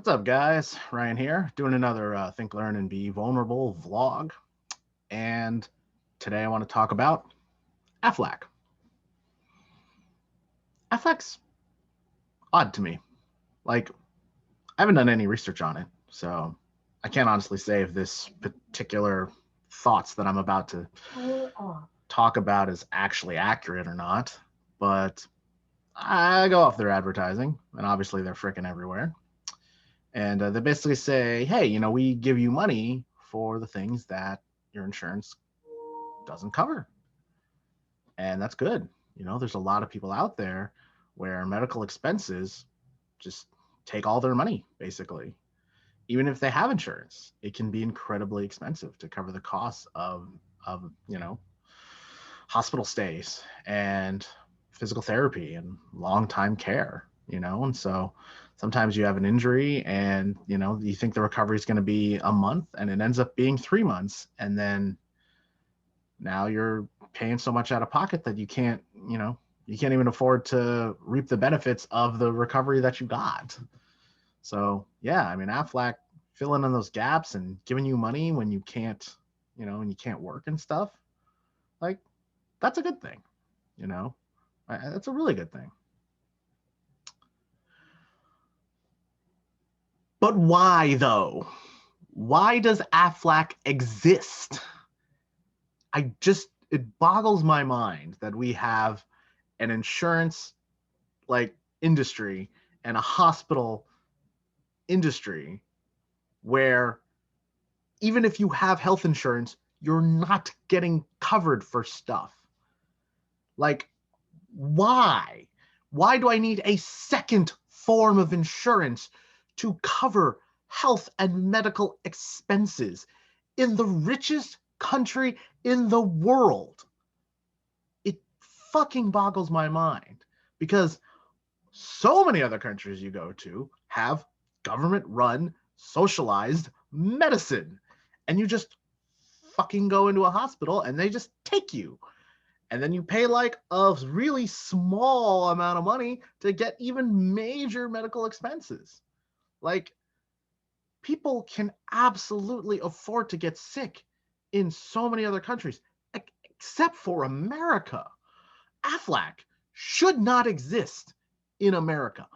What's up, guys? Ryan here, doing another Think, Learn, and Be Vulnerable vlog. And today I want to talk about Aflac. Aflac's odd to me. Like, I haven't done any research on it, so I can't honestly say if this particular thoughts that I'm about to talk about is actually accurate or not. But I go off their advertising, and obviously they're freaking everywhere. And they basically say, hey, we give you money for the things that your insurance doesn't cover. And that's good. There's a lot of people out there where medical expenses just take all their money, basically. Even if they have insurance, it can be incredibly expensive to cover the costs of hospital stays and physical therapy and long time care, and so sometimes you have an injury and you think the recovery is going to be a month and it ends up being 3 months, and then now you're paying so much out of pocket that you can't even afford to reap the benefits of the recovery that you got. So yeah, I mean, Aflac filling in those gaps and giving you money when you can't, when you can't work and stuff, like, that's a good thing. you know that's a really good thing. But why, though? Why does Aflac exist? It boggles my mind that we have an insurance like industry and a hospital industry where even if you have health insurance, you're not getting covered for stuff. Like, why? Why do I need a second form of insurance to cover health and medical expenses in the richest country in the world? It fucking boggles my mind, because so many other countries you go to have government-run, socialized medicine, and you just fucking go into a hospital and they just take you. And then you pay like a really small amount of money to get even major medical expenses. Like, people can absolutely afford to get sick in so many other countries, except for America. Aflac should not exist in America.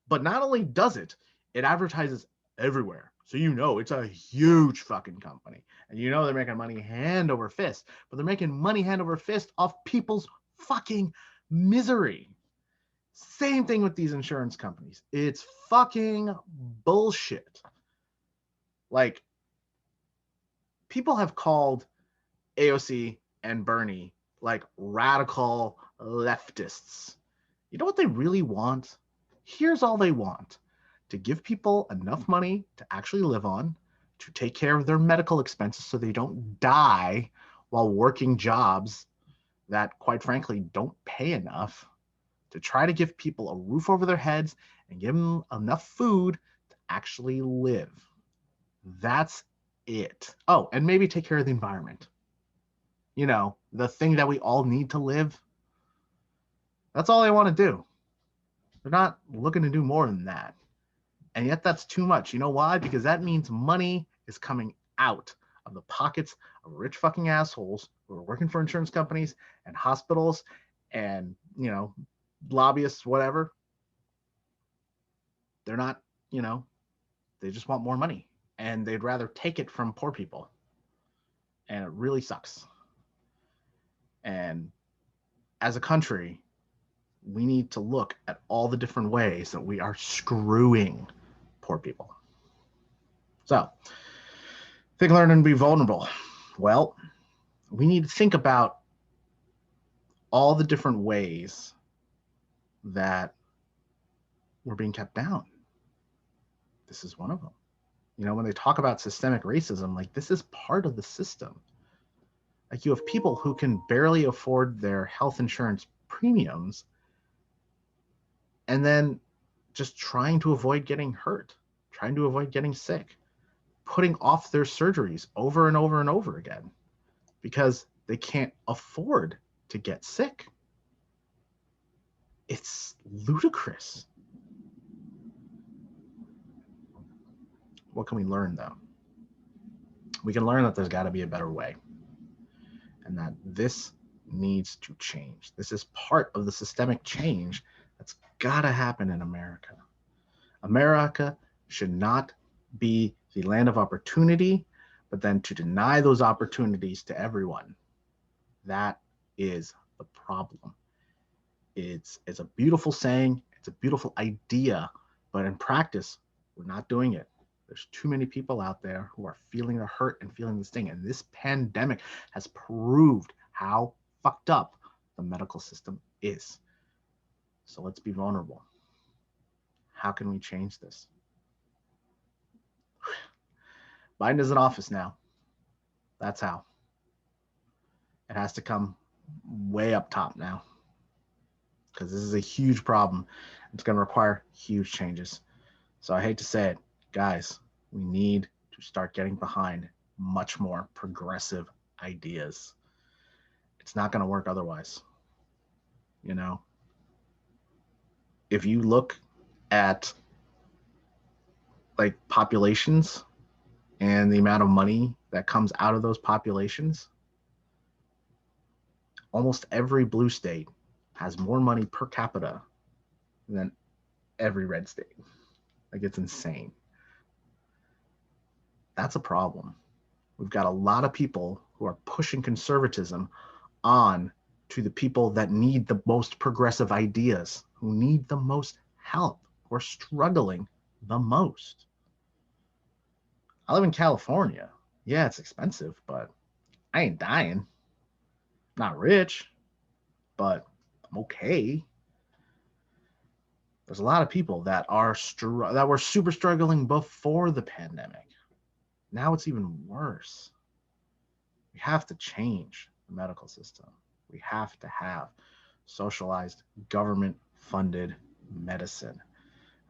But not only does it advertises everywhere. So it's a huge fucking company. And they're making money hand over fist. But they're making money hand over fist off people's fucking misery. Same thing with these insurance companies. It's fucking bullshit. Like, people have called AOC and Bernie like radical leftists. You know what they really want? Here's all they want: to give people enough money to actually live on, to take care of their medical expenses so they don't die while working jobs that, quite frankly, don't pay enough, to try to give people a roof over their heads and give them enough food to actually live. That's it. Oh, and maybe take care of the environment. The thing that we all need to live. That's all they want to do. They're not looking to do more than that. And yet that's too much. You know why? Because that means money is coming out of the pockets of rich fucking assholes who are working for insurance companies and hospitals and, lobbyists, whatever. They're not, they just want more money, and they'd rather take it from poor people. And it really sucks. And as a country, we need to look at all the different ways that we are screwing poor people. So, think, learn, and be vulnerable. Well, we need to think about all the different ways that we're being kept down. This is one of them. When they talk about systemic racism, like, this is part of the system. Like, you have people who can barely afford their health insurance premiums and then just trying to avoid getting hurt, trying to avoid getting sick, putting off their surgeries over and over and over again because they can't afford to get sick. It's ludicrous. What can we learn, though? We can learn that there's got to be a better way, and that this needs to change. This is part of the systemic change that's got to happen in America. America should not be the land of opportunity, but then to deny those opportunities to everyone. That is the problem. It's a beautiful saying, it's a beautiful idea, but in practice, we're not doing it. There's too many people out there who are feeling the hurt and feeling the sting. And this pandemic has proved how fucked up the medical system is. So let's be vulnerable. How can we change this? Biden is in office now. That's how. It has to come way up top now, because this is a huge problem. It's going to require huge changes. So I hate to say it, guys, we need to start getting behind much more progressive ideas. It's not going to work otherwise. You know, if you look at like populations and the amount of money that comes out of those populations, almost every blue state has more money per capita than every red state. Like, it's insane. That's a problem. We've got a lot of people who are pushing conservatism on to the people that need the most progressive ideas, who need the most help, who are struggling the most. I live in California. Yeah, it's expensive, but I ain't dying. Not rich, but I'm okay. There's a lot of people that were super struggling before the pandemic. Now it's even worse. We have to change the medical system. We have to have socialized, government-funded medicine.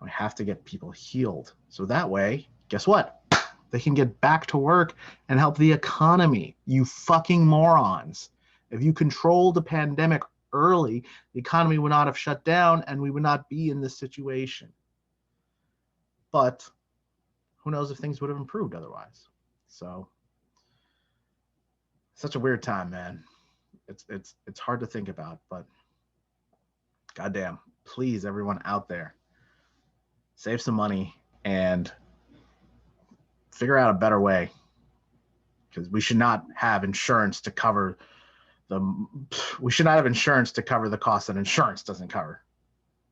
We have to get people healed. So that way, guess what? They can get back to work and help the economy. You fucking morons. If you controlled the pandemic early, the economy would not have shut down and we would not be in this situation. But who knows if things would have improved otherwise. So, such a weird time, man. It's hard to think about, but goddamn, please, everyone out there, save some money and figure out a better way, because we should not have insurance to cover the cost that insurance doesn't cover.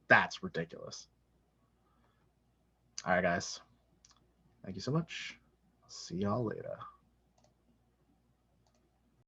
That's ridiculous. All right, guys. Thank you so much. See y'all later.